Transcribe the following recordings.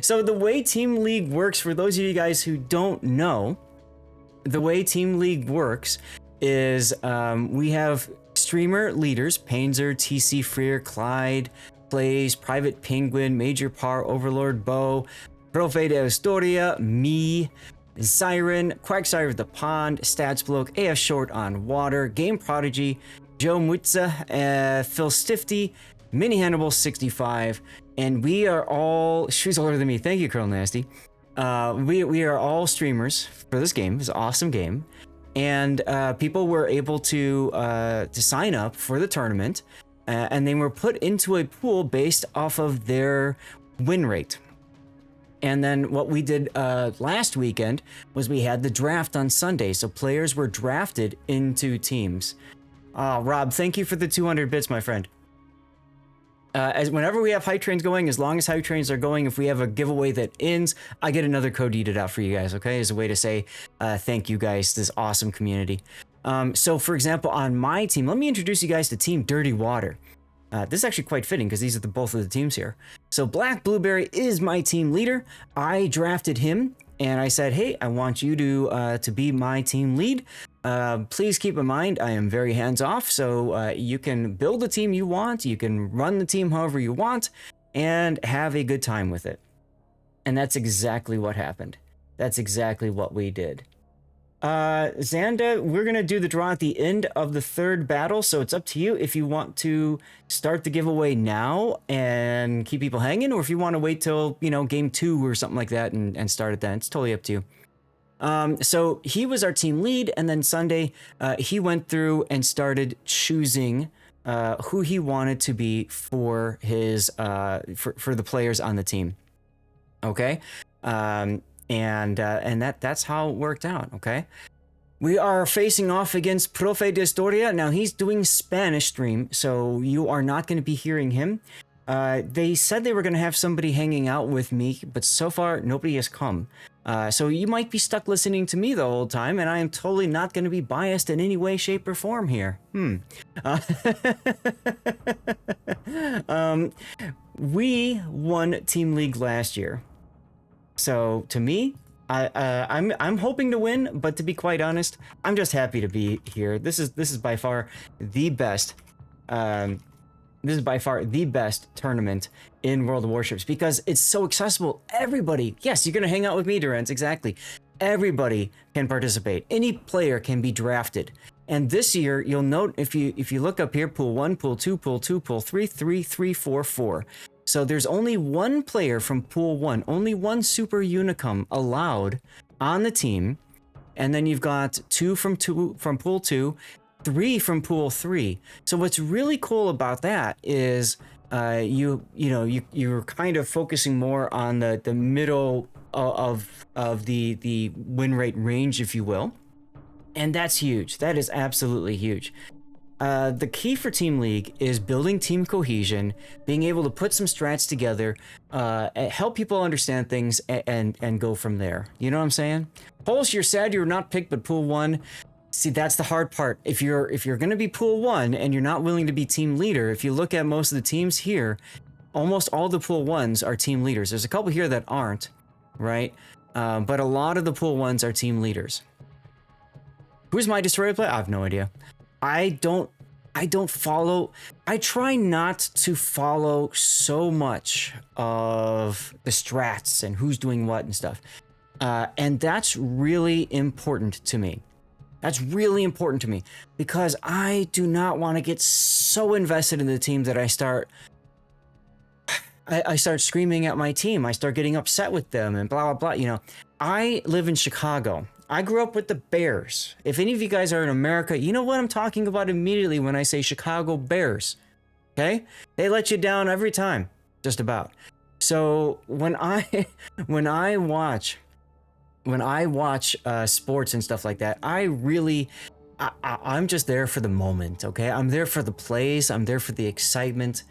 So the way Team League works, for those of you guys who don't know, the way Team League works is we have streamer leaders: Painzer, TC Freer, Clyde, Plays, Private Penguin, Major Par, Overlord, Bo, Profe de Historia, me, Siren, Quagsire of the Pond, Statsbloke, AF Short on Water, Game Prodigy, Joe Mutza, Phil Stifty, Mini Hannibal 65, and we are all, she's older than me, thank you, Colonel Nasty. We are all streamers for this game. It's an awesome game. And people were able to sign up for the tournament, and they were put into a pool based off of their win rate. And then what we did last weekend was we had the draft on Sunday. So players were drafted into teams. Rob, thank you for the 200 bits, my friend. As whenever we have hype trains going, as long as hype trains are going, if we have a giveaway that ends, I get another code deeded out for you guys, okay? As a way to say thank you guys, this awesome community. So for example, on my team, let me introduce you guys to Team Dirty Water. This is actually quite fitting because these are both of the teams here. So Black Blueberry is my team leader. I drafted him and I said, hey, I want you to be my team lead. Please keep in mind, I am very hands-off, so you can build the team you want, you can run the team however you want, and have a good time with it. And that's exactly what happened. That's exactly what we did. Xanda, we're going to do the draw at the end of the third battle, so it's up to you if you want to start the giveaway now and keep people hanging, or if you want to wait till, you know, game 2 or something like that and start it then. It's totally up to you. So he was our team lead, and then Sunday, he went through and started choosing who he wanted to be for his for the players on the team. Okay, and that's how it worked out. Okay, we are facing off against Profe de Historia. Now he's doing Spanish stream, so you are not going to be hearing him. They said they were going to have somebody hanging out with me, but so far nobody has come. So you might be stuck listening to me the whole time, and I am totally not going to be biased in any way, shape, or form here. We won Team League last year. So to me, I'm hoping to win, but to be quite honest, I'm just happy to be here. This is by far the best. This is by far the best tournament in World of Warships because it's so accessible. Everybody, yes, you're gonna hang out with me, Durance, exactly. Everybody can participate. Any player can be drafted. And this year, you'll note if you look up here, pool 1, pool 2, pool 2, pool 3, 3, 3, 4, 4. So there's only one player from pool 1, only one super unicum allowed on the team, and then you've got two from pool 2. 3 from pool 3. So what's really cool about that is you're kind of focusing more on the middle of the win rate range, if you will, and that's huge. That is absolutely huge. The key for Team League is building team cohesion, being able to put some strats together, help people understand things, and go from there. You know what I'm saying? Pulse, you're sad you're not picked, but pool 1. See, that's the hard part. If you're going to be pool 1 and you're not willing to be team leader, if you look at most of the teams here, almost all the pool 1s are team leaders. There's a couple here that aren't, right? But a lot of the pool 1s are team leaders. Who's my destroyer player? I have no idea. I don't follow. I try not to follow so much of the strats and who's doing what and stuff. And that's really important to me. That's really important to me because I do not want to get so invested in the team that I start screaming at my team. I start getting upset with them and blah, blah, blah. You know, I live in Chicago. I grew up with the Bears. If any of you guys are in America, you know what I'm talking about immediately when I say Chicago Bears. Okay? They let you down every time, just about. So when I watch sports and stuff like that, I'm just there for the moment, okay? I'm there for the plays. I'm there for the excitement.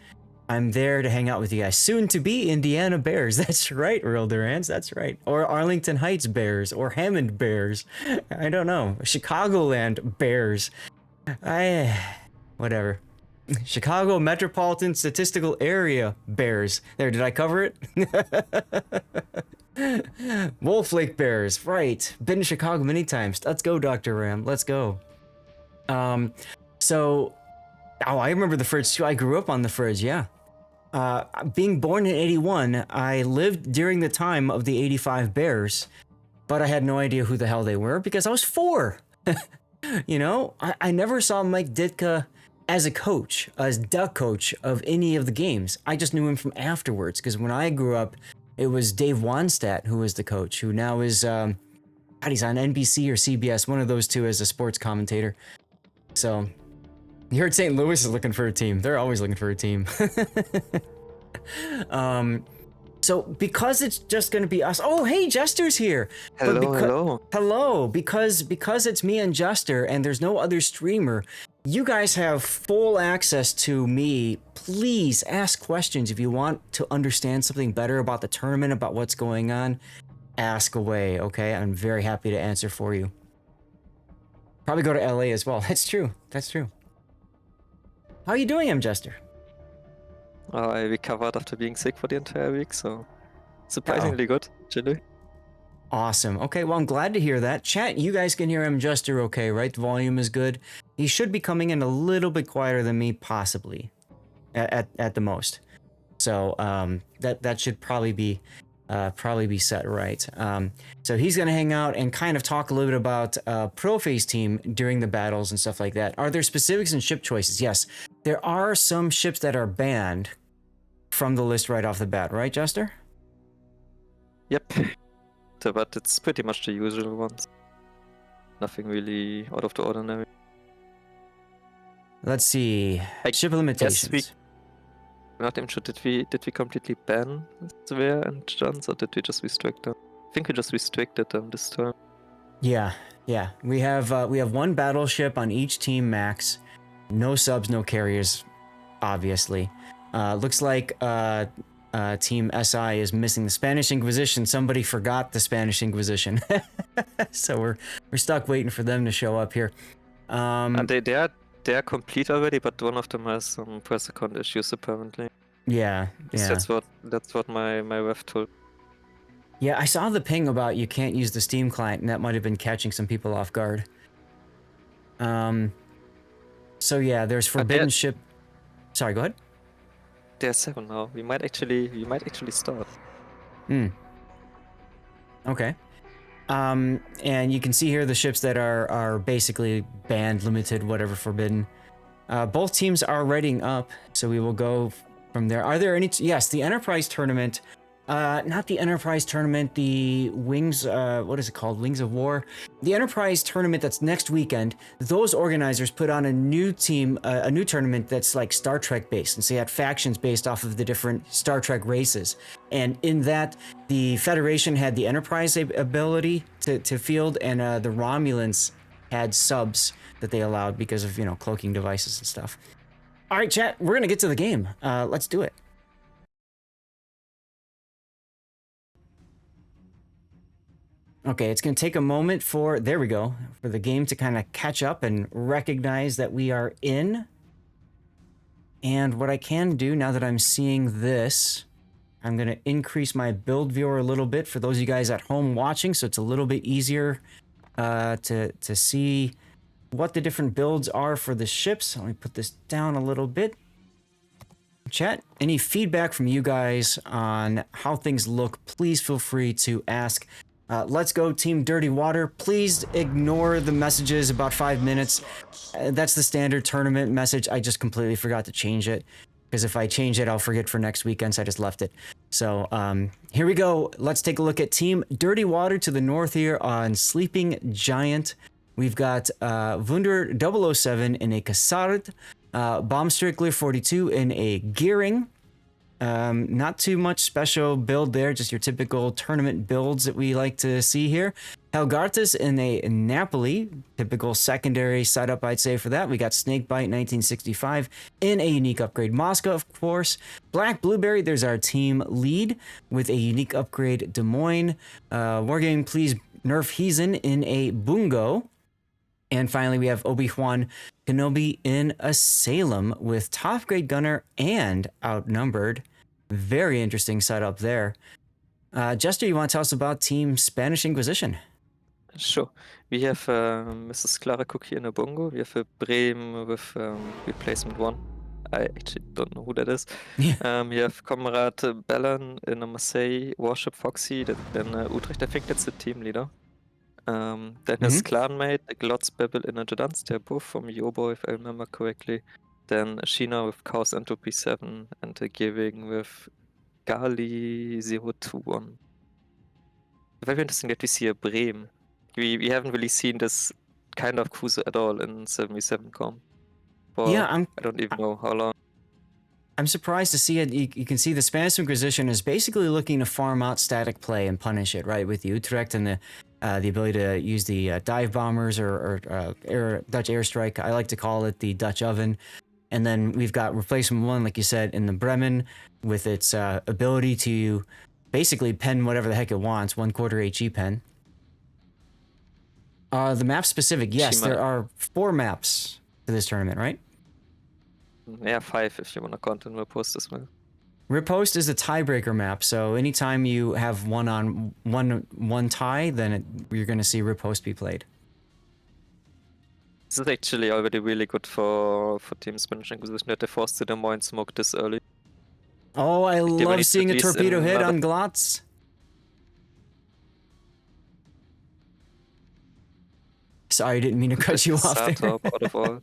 I'm there to hang out with you guys. Soon to be Indiana Bears. That's right, Earl Durance. That's right. Or Arlington Heights Bears. Or Hammond Bears. I don't know. Chicagoland Bears. Whatever. Chicago Metropolitan Statistical Area Bears. There, did I cover it? Wolf Lake Bears, right. Been to Chicago many times. Let's go, Dr. Ram. Let's go. So, oh, I remember the fridge too. I grew up on the fridge, yeah. Being born in 81, I lived during the time of the 85 Bears, but I had no idea who the hell they were because I was 4. You know, I never saw Mike Ditka as a coach, as the coach of any of the games. I just knew him from afterwards because when I grew up, it was Dave Wanstadt who was the coach, who now is, God, he's on NBC or CBS, one of those two as a sports commentator. So, you heard St. Louis is looking for a team. They're always looking for a team. So because it's just going to be us. Oh, hey, Jester's here. Hello. Hello. Because it's me and Jester and there's no other streamer, you guys have full access to me. Please ask questions if you want to understand something better about the tournament, about what's going on. Ask away, okay? I'm very happy to answer for you. Probably go to LA as well. That's true. That's true. How are you doing, M. Jester? I recovered after being sick for the entire week, so surprisingly good, actually. Awesome. Okay, well, I'm glad to hear that. Chat, you guys can hear M. Jester okay, right? The volume is good. He should be coming in a little bit quieter than me, possibly, at the most. So that should probably be set right. So he's gonna hang out and kind of talk a little bit about Prophase team during the battles and stuff like that. Are there specifics and ship choices? Yes, there are some ships that are banned from the list right off the bat, right, Jester? Yep. But it's pretty much the usual ones. Nothing really out of the ordinary. Let's see. Ship limitations. Yes, not even sure. Did we completely ban Swear and Johns, or did we just restrict them? I think we just restricted them this time. Yeah. We have one battleship on each team max. No subs, no carriers, obviously. Looks like Team SI is missing the Spanish Inquisition. Somebody forgot the Spanish Inquisition. So we're stuck waiting for them to show up here. And they are complete already, but one of them has some press account issues apparently. Yeah. That's what my ref told. Yeah, I saw the ping about you can't use the Steam client, and that might have been catching some people off guard. So yeah, there's forbidden ship. Sorry, go ahead. There are 7 now. We might actually start. Okay. And you can see here the ships that are basically banned, limited, whatever, forbidden. Both teams are rating up, so we will go from there. Are there any? Yes, the Enterprise tournament. Not the Enterprise tournament, the Wings, what is it called? Wings of War. The Enterprise tournament that's next weekend, those organizers put on a new team, a new tournament that's like Star Trek based. And so you had factions based off of the different Star Trek races. And in that, the Federation had the Enterprise ability to field, and the Romulans had subs that they allowed because of, cloaking devices and stuff. All right, chat, we're going to get to the game. Let's do it. Okay, it's going to take a moment for the game to kind of catch up and recognize that we are in. And what I can do now that I'm seeing this, I'm going to increase my build viewer a little bit for those of you guys at home watching, so it's a little bit easier to see what the different builds are for the ships. Let me put this down a little bit. Chat, any feedback from you guys on how things look, please feel free to ask. Let's go Team Dirty Water. Please ignore the messages about 5 minutes. That's the standard tournament message. I just completely forgot to change it, because if I change it, I'll forget for next weekend, so I just left it. So here we go. Let's take a look at Team Dirty Water to the north here on Sleeping Giant. We've got Wunder 007 in a Cassard, Bombstrickler 42 in a Gearing. Not too much special build there, just your typical tournament builds that we like to see here. Helgartas in a Napoli, typical secondary setup, I'd say, for that. We got Snakebite 1965 in a unique upgrade Moscow, of course. Black Blueberry, there's our team lead with a unique upgrade Des Moines. Wargaming, please nerf Heathen in a Bungo. And finally, we have Obi-Wan Kenobi in Asylum with top grade gunner and outnumbered. Very interesting setup there. Jester, you want to tell us about Team Spanish Inquisition? Sure. We have Mrs. Clara Cook here in a bongo. We have a Bremen with replacement 1. I actually don't know who that is. Yeah. We have Comrade Bellon in a Marseille Warship Foxy, then Utrecht. I think that's the team leader. Then his clanmate, Glotz Bebel in a Jadans. They're both from Yobo, if I remember correctly. Then Sheena with Chaos Entropy 7 and Giving with Gali021. Very interesting that we see a Bremen. We haven't really seen this kind of cruiser at all in 77com. Yeah, I don't even know how long. I'm surprised to see it. You can see the Spanish Inquisition is basically looking to farm out static play and punish it, right? With the Utrecht and the ability to use the dive bombers or Dutch airstrike. I like to call it the Dutch oven. And then we've got replacement 1, like you said, in the Bremen with its ability to basically pen whatever the heck it wants, 1/4 HE pen. The map specific, yes, there are 4 maps for this tournament, right? Yeah, 5 if you want to count in Riposte as well. Riposte is a tiebreaker map, so anytime you have one tie, then you're going to see Riposte be played. This is actually already really good for Team Spanish Inquisition that they forced them more in smoke this early. Oh, I love seeing a torpedo hit on Glotz. Sorry, I didn't mean to cut you off there. Out of all.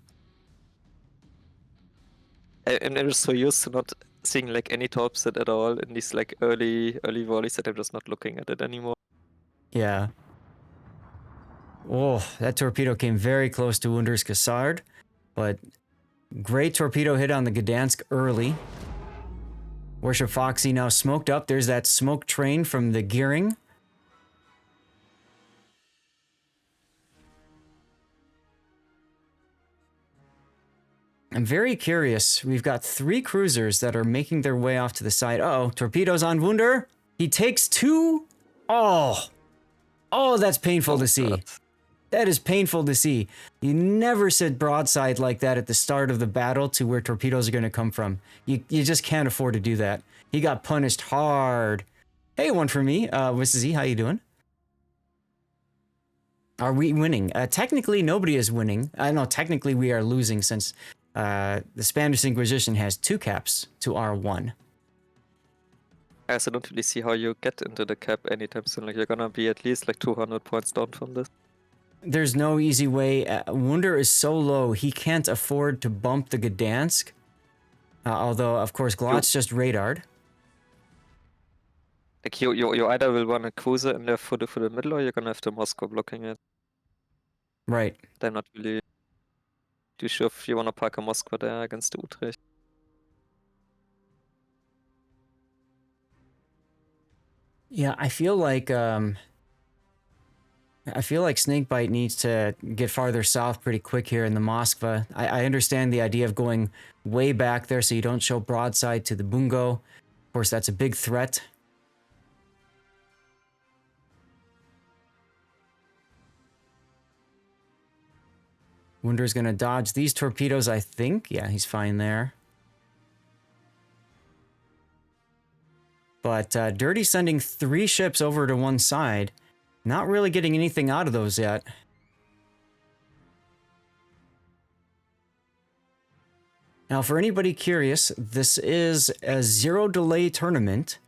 I'm just so used to not seeing like any top set at all in these like early volleys that I'm just not looking at it anymore. Yeah. Oh, that torpedo came very close to Wunder's Cassard, but great torpedo hit on the Gdansk early. Warship Foxy now smoked up. There's that smoke train from the gearing. I'm very curious. We've got 3 cruisers that are making their way off to the side. Uh-oh, torpedoes on Wunder. He takes 2. Oh, that's painful to see. That is painful to see. You never said broadside like that at the start of the battle to where torpedoes are going to come from. You just can't afford to do that. He got punished hard. Hey, one for me. Mrs. E, how you doing? Are we winning? Technically, nobody is winning. No, technically we are losing since the Spanish Inquisition has 2 caps to our 1. I also don't really see how you get into the cap anytime soon. Like, you're gonna be at least like 200 points down from this. There's no easy way. Wunder is so low, he can't afford to bump the Gdansk. Although, of course, Glotz just radared. Like, you either will run a cruiser in there for the middle, or you're gonna have the Moscow blocking it. Right. I'm not really too sure if you wanna park a Moscow there against the Utrecht. Yeah, I feel like Snakebite needs to get farther south pretty quick here in the Moskva. I understand the idea of going way back there so you don't show broadside to the Bungo. Of course, that's a big threat. Wunder's gonna dodge these torpedoes, I think. Yeah, he's fine there. But Dirty sending 3 ships over to one side. Not really getting anything out of those yet. Now, for anybody curious, this is a 0 delay tournament,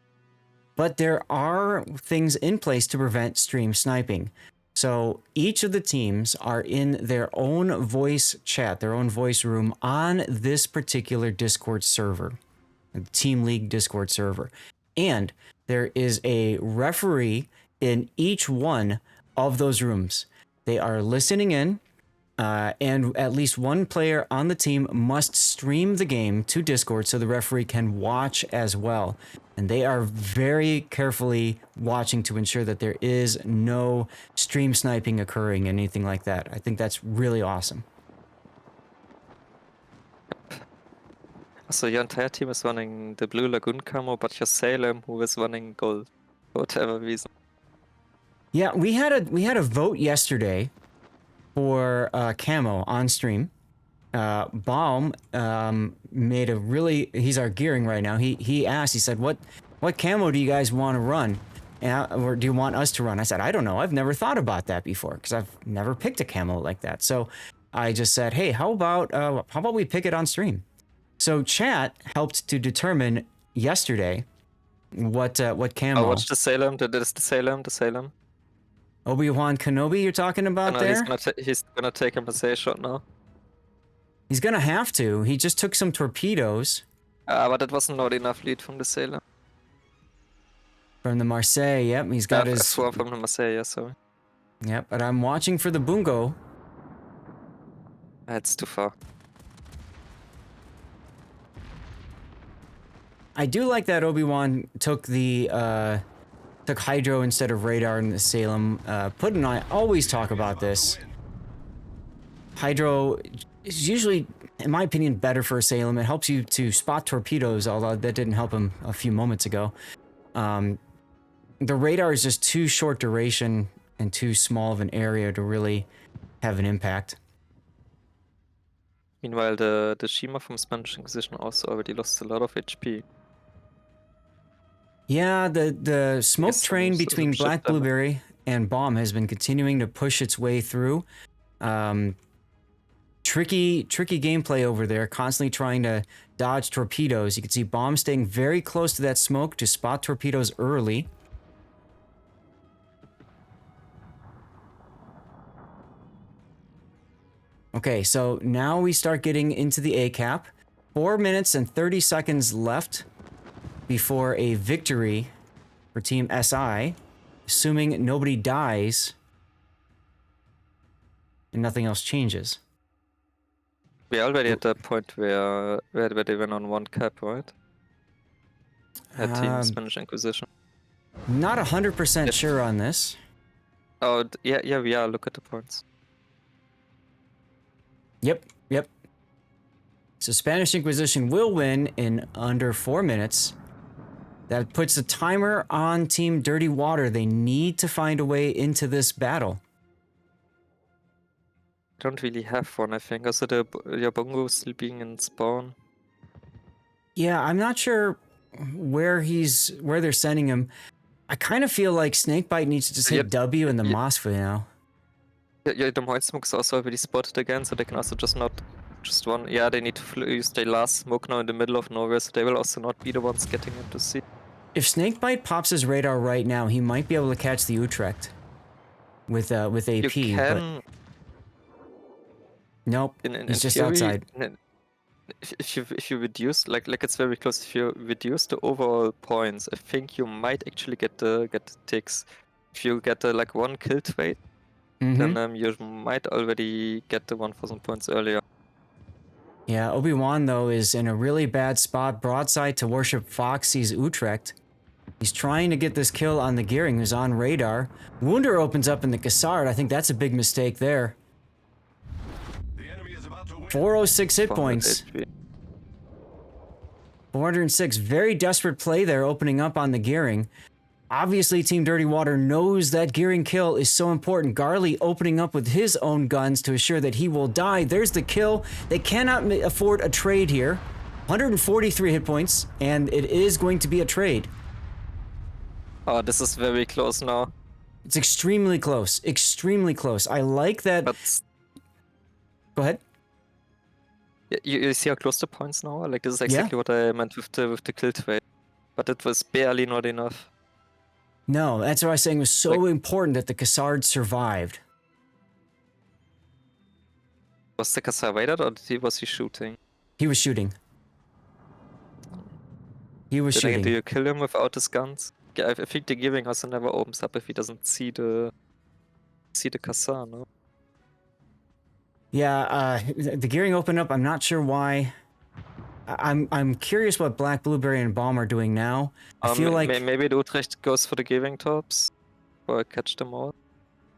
but there are things in place to prevent stream sniping. So each of the teams are in their own voice chat, their own voice room on this particular Discord server, the Team League Discord server. And there is a referee in each one of those rooms. They are listening in, and at least one player on the team must stream the game to Discord so the referee can watch as well. And they are very carefully watching to ensure that there is no stream sniping occurring, anything like that. I think that's really awesome. So your entire team is running the Blue Lagoon camo, but your Salem, who is running gold, for whatever reason. Yeah, we had a vote yesterday for camo on stream. Baum made a really, he's our gearing right now. He asked, he said, what camo do you guys want to run? Or do you want us to run? I said, I don't know. I've never thought about that before because I've never picked a camo like that. So I just said, hey, how about we pick it on stream? So chat helped to determine yesterday what camo. I watched the Salem. That is the Salem. Obi-Wan Kenobi you're talking about No, there? he's gonna take a MSI shot now. He's gonna have to. He just took some torpedoes. But that wasn't not enough lead from the Salem. From the Marseille, yep, he's got his... F4 from the Marseille, yeah, sorry. Yep, but I'm watching for the Bungo. That's too far. I do like that Obi-Wan took the, took Hydro instead of Radar in the Salem. Puddin' and I always talk about this. Hydro is usually, in my opinion, better for a Salem. It helps you to spot torpedoes, although that didn't help him a few moments ago. The radar is just too short duration and too small of an area to really have an impact. Meanwhile, the Shima from Spanish Inquisition also already lost a lot of HP. Yeah, the smoke Yes, train so between ship Black them. Blueberry and Bomb has been continuing to push its way through. Tricky gameplay over there, constantly trying to dodge torpedoes. You can see Bomb staying very close to that smoke to spot torpedoes early. Okay, so now we start getting into the A cap. 4 minutes and 30 seconds left before a victory for Team SI, assuming nobody dies and nothing else changes. We're already at that point where they went on one cap, right? At Team Spanish Inquisition. Not 100% sure on this. Oh, yeah, we are. Look at the points. Yep. So Spanish Inquisition will win in under 4 minutes. That puts a timer on Team Dirty Water. They need to find a way into this battle. Don't really have one, I think. Also, the Yabongo still being in spawn. Yeah, I'm not sure where they're sending him. I kind of feel like Snakebite needs to just hit W in the Mosfet now. Yeah, the Moit Smoke is also already spotted again, so they can also just one. Yeah, they need to use their last smoke now in the middle of nowhere, so they will also not be the ones getting into C. If Snakebite pops his radar right now, he might be able to catch the Utrecht with AP. You can. But nope, he's just theory, outside. If you reduce, like it's very close. If you reduce the overall points, I think you might actually get the ticks. If you get like one kill trade, then you might already get the 1,000 points earlier. Yeah, Obi-Wan though is in a really bad spot. Broadside to Warship Foxy's Utrecht. He's trying to get this kill on the Gearing, who's on radar. Wunder opens up in the Cassard. I think that's a big mistake there. 406 hit points. 406. Very desperate play there, opening up on the Gearing. Obviously, Team Dirty Water knows that Gearing kill is so important. Garley opening up with his own guns to assure that he will die. There's the kill. They cannot afford a trade here. 143 hit points, and it is going to be a trade. Oh, this is very close now. It's extremely close. Extremely close. I like that. But go ahead. You see how close the points now are? Like, this is exactly what I meant with the kill trade. But it was barely not enough. No, that's what I was saying was so important that the Cassard survived. Was the Cassard waited or was he shooting? He was shooting. He was shooting. Do you kill him without his guns? Yeah, I think the Gearing also never opens up if he doesn't see the Cassard, no? Yeah, the Gearing opened up. I'm not sure why. I'm curious what Black Blueberry and Bomb are doing now. I feel like maybe the Utrecht goes for the Gearing tops or catch them all.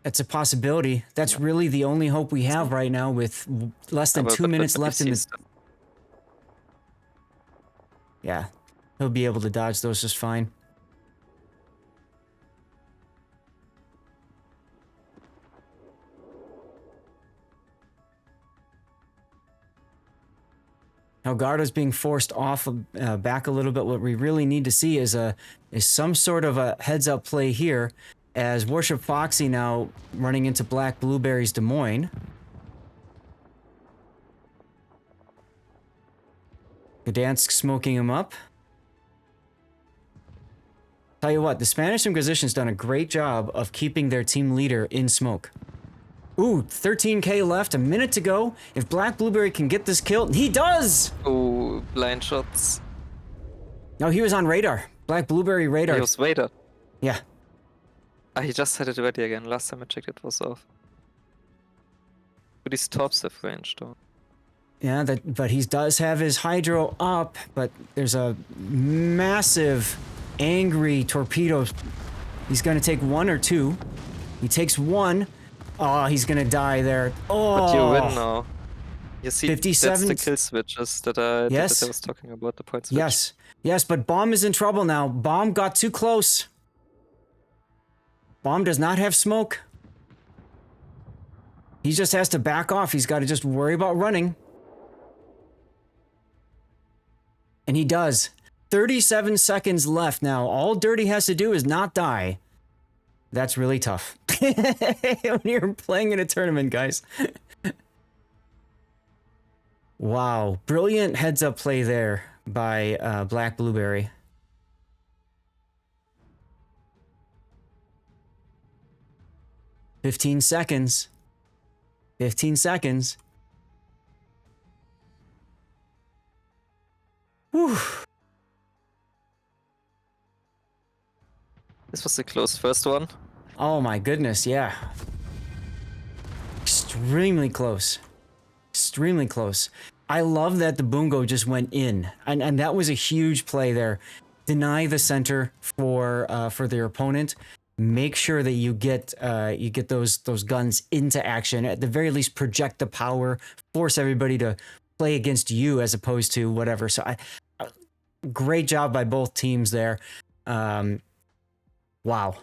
It's a possibility. That's really the only hope we have right now with less than 2 minutes left in the... Yeah, he'll be able to dodge those just fine. Elgato's being forced off back a little bit. What we really need to see is some sort of a heads-up play here, as Warship Foxy now running into Black Blueberry's Des Moines. Gdansk smoking him up. Tell you what, the Spanish Inquisition's done a great job of keeping their team leader in smoke. Ooh, 13k left, a minute to go. If Black Blueberry can get this kill, he does! Oh, blind shots. No, he was on radar. Black Blueberry radar. He was radar. Yeah. Ah, he just had it ready again. Last time I checked it was off. But these tops have range though. Yeah, but he does have his hydro up, but there's a massive, angry torpedo. He's gonna take one or two. He takes one. Oh, he's gonna die there. Oh, but you win now. You see, 57. that's the kill switches that I was talking about, the point switch. Yes, yes, but Bomb is in trouble now. Bomb got too close. Bomb does not have smoke. He just has to back off. He's got to just worry about running. And he does. 37 seconds left now. All Dirty has to do is not die. That's really tough. When you're playing in a tournament, guys. Wow. Brilliant heads-up play there by Black Blueberry. "15 seconds. 15 seconds. Whew. This was a close first one. Oh my goodness, yeah. Extremely close. Extremely close. I love that the Bungo just went in. And that was a huge play there. Deny the center for their opponent. Make sure that you get those guns into action. At the very least, project the power. Force everybody to play against you as opposed to whatever. So great job by both teams there. Wow.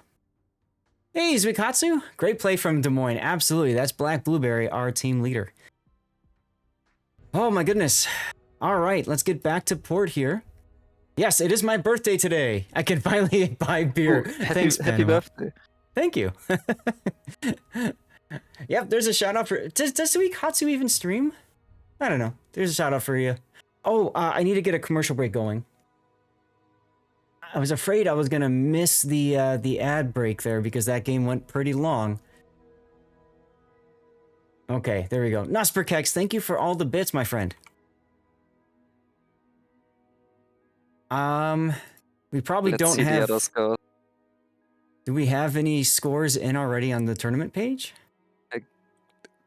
Hey, Zuikatsu. Great play from Des Moines. Absolutely. That's Black Blueberry, our team leader. Oh my goodness. All right, let's get back to port here. Yes, it is my birthday today. I can finally buy beer. Ooh, Thanks, happy birthday. Thank you. Yep, there's a shout out for... Does Zuikatsu even stream? I don't know. There's a shout out for you. Oh, I need to get a commercial break going. I was afraid I was gonna miss the ad break there because that game went pretty long. Okay, there we go. Nosperkex, thank you for all the bits, my friend. We probably don't have... Do we have any scores in already on the tournament page?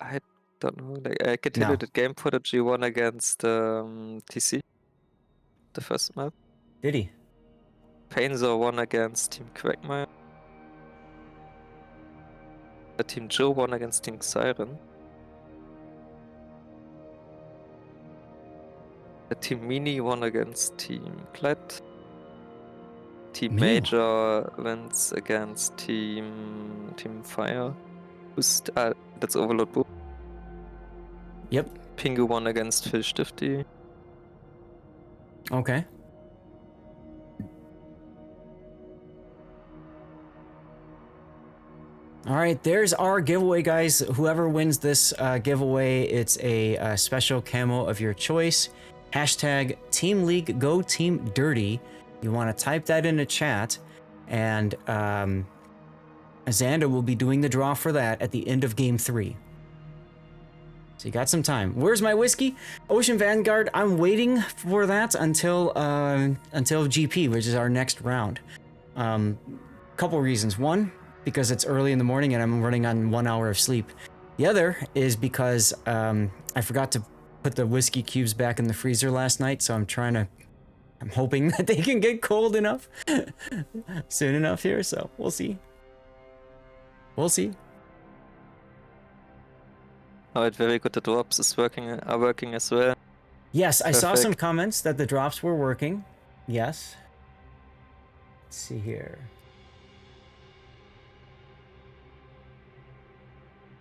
I don't know. Like, I can tell you that Game Prodigy won against TC. The first map. Did he? Painzor won against Team Quagmire. Team Joe won against Team Siren. Team Mini won against Team Kled. Team Major wins against Team Fire. That's Overlord Book. Yep. Pingu won against Phil Stifty. Okay. All right, there's our giveaway, guys. Whoever wins this giveaway, it's a special camo of your choice. Hashtag Team League Go Team Dirty. You want to type that into chat, and Xander will be doing the draw for that at the end of Game 3. So you got some time. Where's my whiskey? Ocean Vanguard. I'm waiting for that until GP, which is our next round. Couple reasons. One, because it's early in the morning and I'm running on 1 hour of sleep. The other is because I forgot to put the whiskey cubes back in the freezer last night, so I'm hoping that they can get cold enough soon enough here, so we'll see. We'll see. Alright, very good. The drops are working as well. Yes, Perfect. I saw some comments that the drops were working. Yes. Let's see here.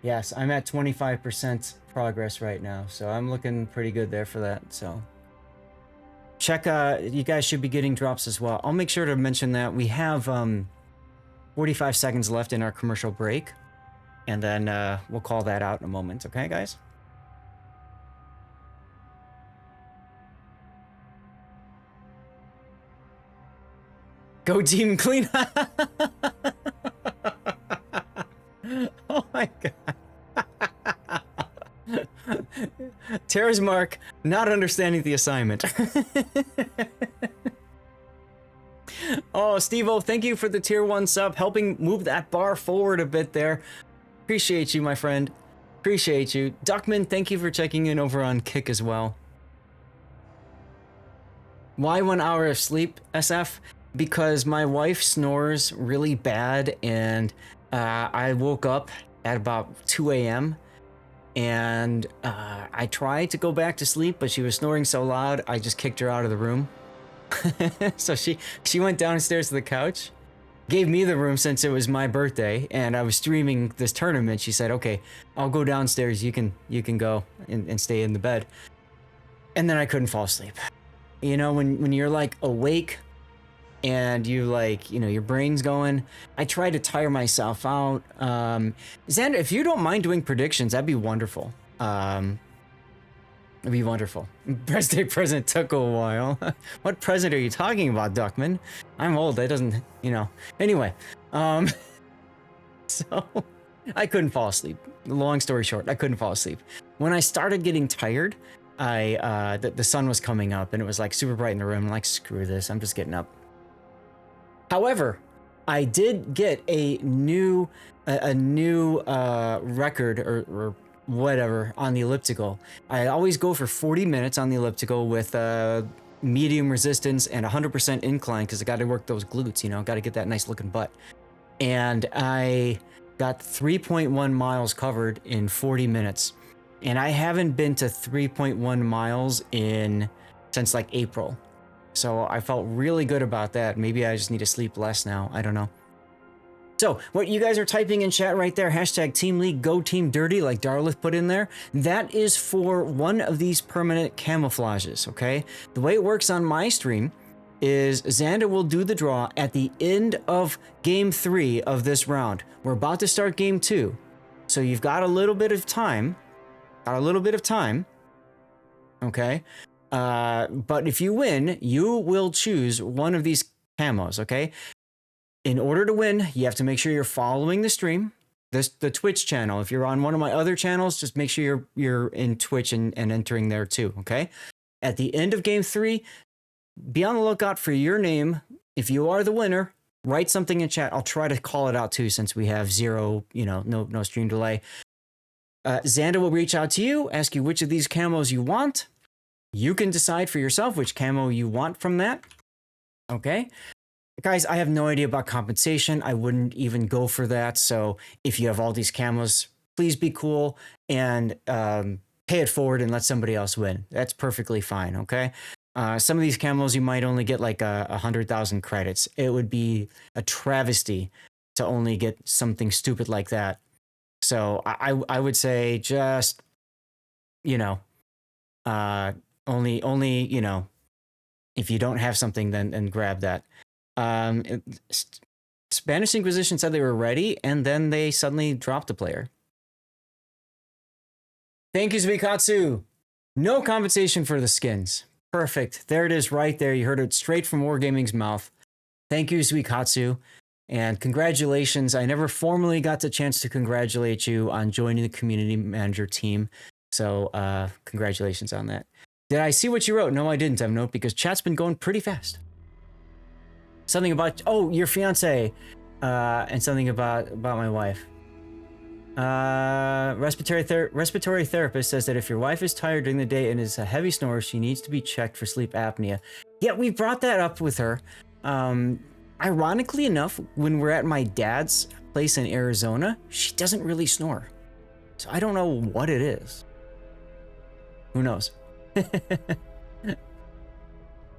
Yes, I'm at 25% progress right now, so I'm looking pretty good there for that, so check, you guys should be getting drops as well. I'll make sure to mention that we have 45 seconds left in our commercial break, and then we'll call that out in a moment. Okay, guys? Go team clean. Oh my god. Tara's Mark, not understanding the assignment. Oh, Steve-O, thank you for the tier 1 sub, helping move that bar forward a bit there. Appreciate you, my friend. Appreciate you. Duckman, thank you for checking in over on Kick as well. Why 1 hour of sleep, SF? Because my wife snores really bad, and I woke up at about 2 a.m. and I tried to go back to sleep, but she was snoring so loud, I just kicked her out of the room. So she went downstairs to the couch, gave me the room since it was my birthday, and I was streaming this tournament. She said, "Okay, I'll go downstairs. You can go and stay in the bed." And then I couldn't fall asleep. You know, when you're like awake and you like, you know, your brain's going. I try to tire myself out. Xander, if you don't mind doing predictions, that'd be wonderful. It'd be wonderful. Birthday present took a while. What present are you talking about, Duckman? I'm old. That doesn't, you know. Anyway, so I couldn't fall asleep. Long story short, I couldn't fall asleep. When I started getting tired, the sun was coming up and it was like super bright in the room. I'm like, screw this. I'm just getting up. However, I did get a new record or whatever on the elliptical. I always go for 40 minutes on the elliptical with medium resistance and 100% incline because I got to work those glutes, you know, got to get that nice looking butt. And I got 3.1 miles covered in 40 minutes. And I haven't been to 3.1 miles since like April. So I felt really good about that. Maybe I just need to sleep less now. I don't know. So what you guys are typing in chat right there, hashtag Team League, go Team Dirty, like Darlith put in there, that is for one of these permanent camouflages, okay? The way it works on my stream is Xander will do the draw at the end of game 3 of this round. We're about to start game 2. So you've got a little bit of time. Okay? But if you win, you will choose one of these camos, okay? In order to win, you have to make sure you're following the stream, the Twitch channel. If you're on one of my other channels, just make sure you're in Twitch and entering there too, okay? At the end of game 3, be on the lookout for your name. If you are the winner, write something in chat. I'll try to call it out too, since we have zero, you know, no stream delay. Xander will reach out to you, ask you which of these camos you want. You can decide for yourself which camo you want from that. Okay? Guys, I have no idea about compensation. I wouldn't even go for that. So if you have all these camos, please be cool and pay it forward and let somebody else win. That's perfectly fine, okay? Some of these camos, you might only get like 100,000 credits. It would be a travesty to only get something stupid like that. So I would say just, you know, only, you know, if you don't have something, then grab that. Spanish Inquisition said they were ready, and then they suddenly dropped a player. Thank you, Zubikatsu. No compensation for the skins. Perfect. There it is right there. You heard it straight from Wargaming's mouth. Thank you, Zubikatsu. And congratulations. I never formally got the chance to congratulate you on joining the community manager team. So congratulations on that. Did I see what you wrote? No, I didn't, Note, because chat's been going pretty fast. Something about, oh, your fiance, and something about my wife. Respiratory therapist says that if your wife is tired during the day and is a heavy snorer, she needs to be checked for sleep apnea. Yeah, we brought that up with her. Ironically enough, when we're at my dad's place in Arizona, she doesn't really snore. So I don't know what it is. Who knows?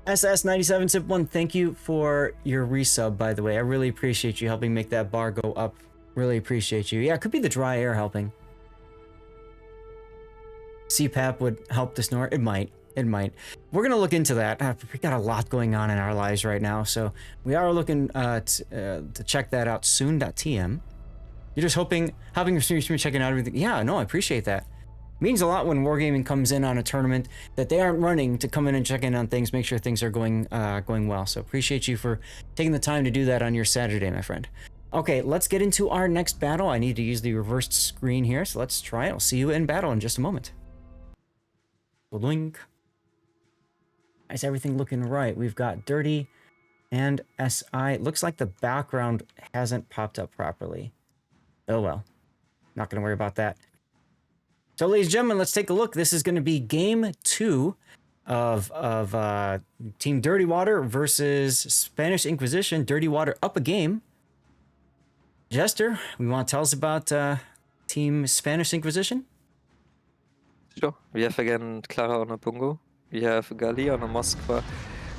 SS97Sip1, thank you for your resub, by the way. I really appreciate you helping make that bar go up. Really appreciate you. Yeah, it could be the dry air helping. CPAP would help the snore. It might. It might. We're gonna look into that. We got a lot going on in our lives right now, so we are looking to check that out soon.tm. You're just having your stream, checking out everything. Yeah, no, I appreciate that. Means a lot when Wargaming comes in on a tournament that they aren't running to come in and check in on things, make sure things are going well. So appreciate you for taking the time to do that on your Saturday, my friend. Okay, let's get into our next battle. I need to use the reversed screen here, so let's try it. I'll see you in battle in just a moment. Link. Is everything looking right? We've got Dirty and SI. Looks like the background hasn't popped up properly. Oh well, not gonna worry about that. So, ladies and gentlemen, let's take a look. This is going to be game 2 of Team Dirty Water versus Spanish Inquisition. Dirty Water up a game. Jester, we want to tell us about Team Spanish Inquisition? Sure. We have again Clara on a Bungo. We have Gali on a Moskva.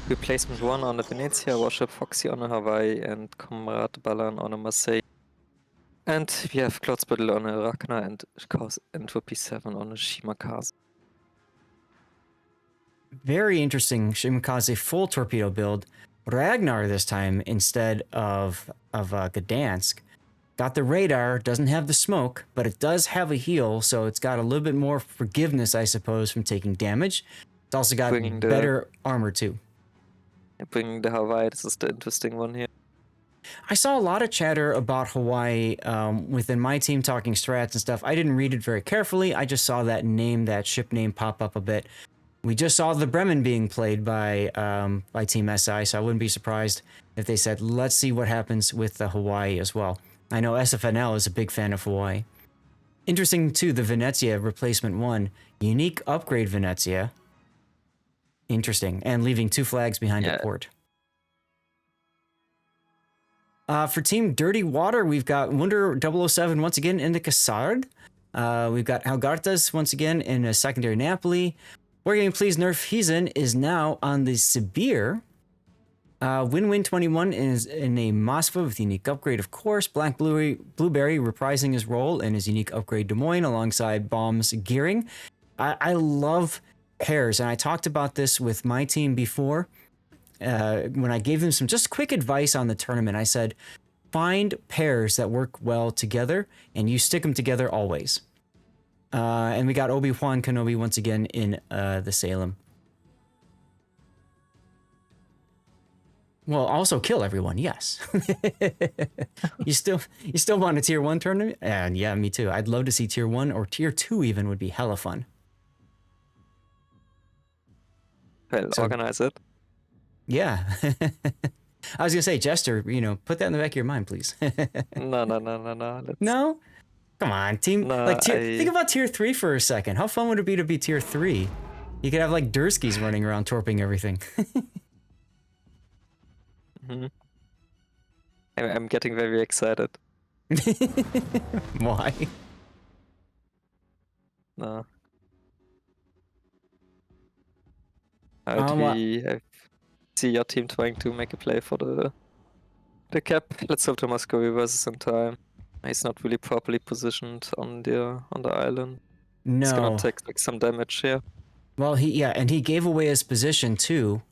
Replacement 1 on a Venezia. Warship Foxy on a Hawaii. And Comrade Balan on a Marseille. And we have Klotzbüttel on a Ragnar and Entropy 7 on a Shimakaze. Very interesting Shimakaze full torpedo build. Ragnar this time instead of Gdansk. Got the radar, doesn't have the smoke, but it does have a heal, so it's got a little bit more forgiveness, I suppose, from taking damage. It's also got better armor too. Bringing the Hawaii, this is the interesting one here. I saw a lot of chatter about Hawaii within my team talking strats and stuff. I didn't read it very carefully. I just saw that ship name pop up a bit. We just saw the Bremen being played by Team SI, so I wouldn't be surprised if they said, let's see what happens with the Hawaii as well. I know SFNL is a big fan of Hawaii. Interesting too, the Venezia replacement 1. Unique upgrade Venezia. Interesting. And leaving 2 flags behind at port. For Team Dirty Water, we've got Wunder 007 once again in the Cassard. We've got Algartas once again in a secondary Napoli. Wargaming Please Nerf Hizen is now on the Sibir. Win-Win 21 is in a Moskva with unique upgrade, of course. Black Blueberry reprising his role in his unique upgrade Des Moines alongside Bombs Gearing. I love pairs, and I talked about this with my team before. When I gave them some just quick advice on the tournament, I said, find pairs that work well together and you stick them together always. And we got Obi-Wan Kenobi once again in the Salem. Well, also kill everyone, yes. You still want a tier 1 tournament? And yeah, me too. I'd love to see tier 1 or tier 2 even would be hella fun. Well, organize it. Yeah. I was gonna say, Jester, put that in the back of your mind, please. No. No? Come on, team. No, think about tier 3 for a second. How fun would it be to be tier 3? You could have like Durskis running around torping everything. I'm getting very excited. Why? No. I see your team trying to make a play for the cap. Let's hope the Moscow reverses in time. He's not really properly positioned on the island. No. He's gonna take like some damage here. Well, he gave away his position too.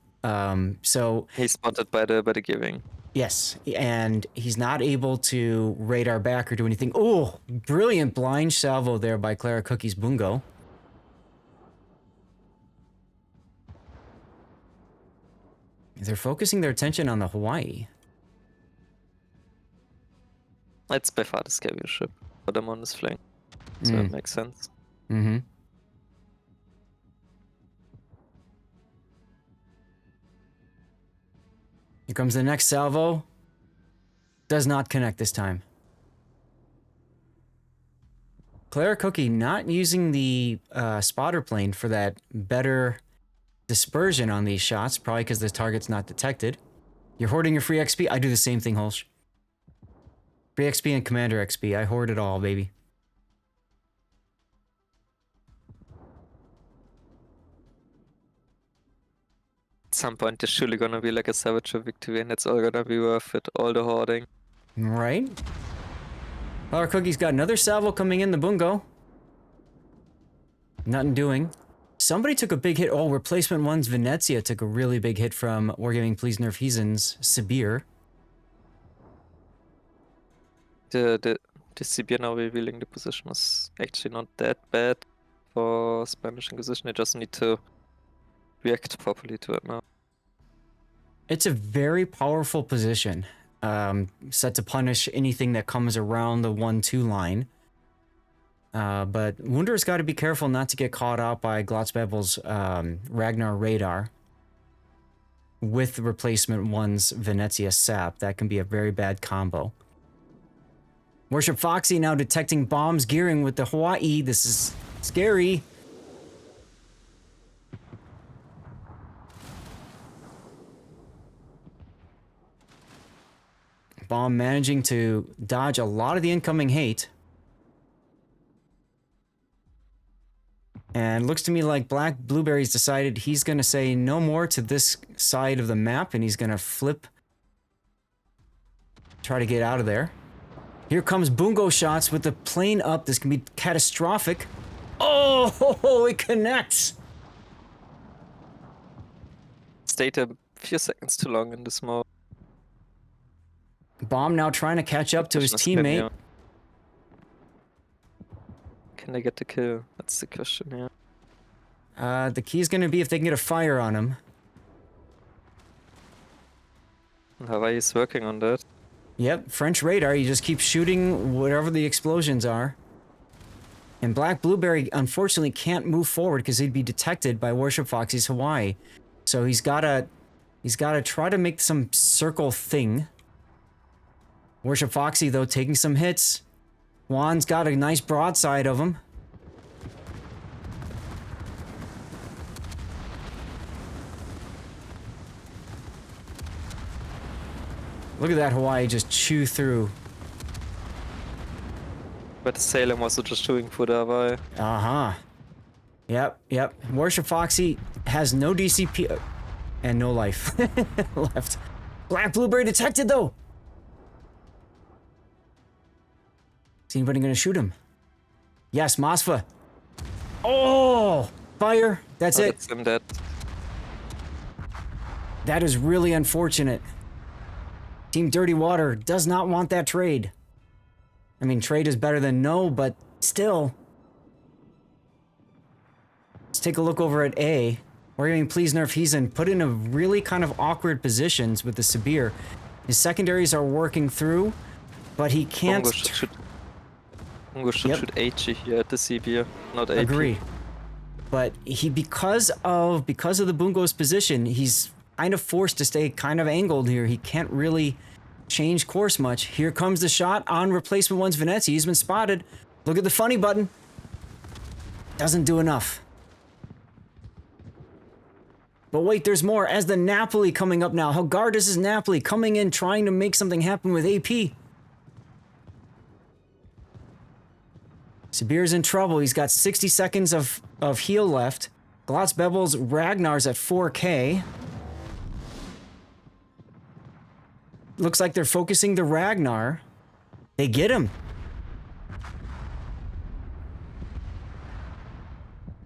So he's spotted by the giving. Yes, and he's not able to radar back or do anything. Oh, brilliant blind salvo there by Clara Cookie's Bungo. They're focusing their attention on the Hawaii. It's by far the scariest ship for them on this flank, so it makes sense. Mm-hmm. Here comes the next salvo. Does not connect this time. Clara Cookie not using the spotter plane for that better dispersion on these shots, probably because the target's not detected. You're hoarding your free XP? I do the same thing, Holsch. Free XP and Commander XP. I hoard it all, baby. At some point, there's surely gonna be like a Savage victory, and it's all gonna be worth it, all the hoarding. Right? Clara Cookie's got another salvo coming in the Bungo. Nothing doing. Somebody took a big hit. Oh, replacement one's Venezia took a really big hit from Wargaming Please Nerf Heathens Sibir. The Sibir now revealing the position is actually not that bad for Spanish Inquisition. They just need to react properly to it now. It's a very powerful position, set to punish anything that comes around the 1-2 line. But Wunder's got to be careful not to get caught out by Glotzbebel's Ragnar radar with replacement one's Venezia sap. That can be a very bad combo. Worship Foxy now detecting bombs gearing with the Hawaii. This is scary. Bomb managing to dodge a lot of the incoming hate. And looks to me like Black Blueberry's decided he's going to say no more to this side of the map, and he's going to flip. Try to get out of there. Here comes Bungo shots with the plane up. This can be catastrophic. Oh, it connects. Stayed a few seconds too long in the smoke. Bomb now trying to catch up to his teammate. Can they get the kill? That's the question, yeah. The key is going to be if they can get a fire on him. Hawaii's working on that. Yep, French radar. You just keep shooting whatever the explosions are. And Black Blueberry, unfortunately, can't move forward because he'd be detected by Worship Foxy's Hawaii. So he's gotta try to make some circle thing. Worship Foxy, though, taking some hits. Juan's got a nice broadside of him. Look at that Hawaii just chew through. But the Salem was just chewing for the Hawaii. Uh-huh. Yep. Worship Foxy has no DCP and no life left. Black Blueberry detected, though. Is anybody gonna shoot him? Yes, Mosfa. Oh! Fire. That's it. I'm dead. That is really unfortunate. Team Dirty Water does not want that trade. I mean, trade is better than no, but still. Let's take a look over at A. We're going to Please Nerf Heathen put in a really kind of awkward positions with the Sibir. His secondaries are working through, but he can't... Bungo should shoot HE here at the Sibir, not AP. Agreed. But he, because of the Bungo's position, he's kind of forced to stay kind of angled here. He can't really change course much. Here comes the shot on replacement one's Venezia. He's been spotted. Look at the funny button. Doesn't do enough. But wait, there's more. As the Napoli coming up now. Helgardus' Napoli coming in, trying to make something happen with AP. Sibir's in trouble. He's got 60 seconds of heal left. Glotzbebel's Ragnar's at 4K. Looks like they're focusing the Ragnar. They get him.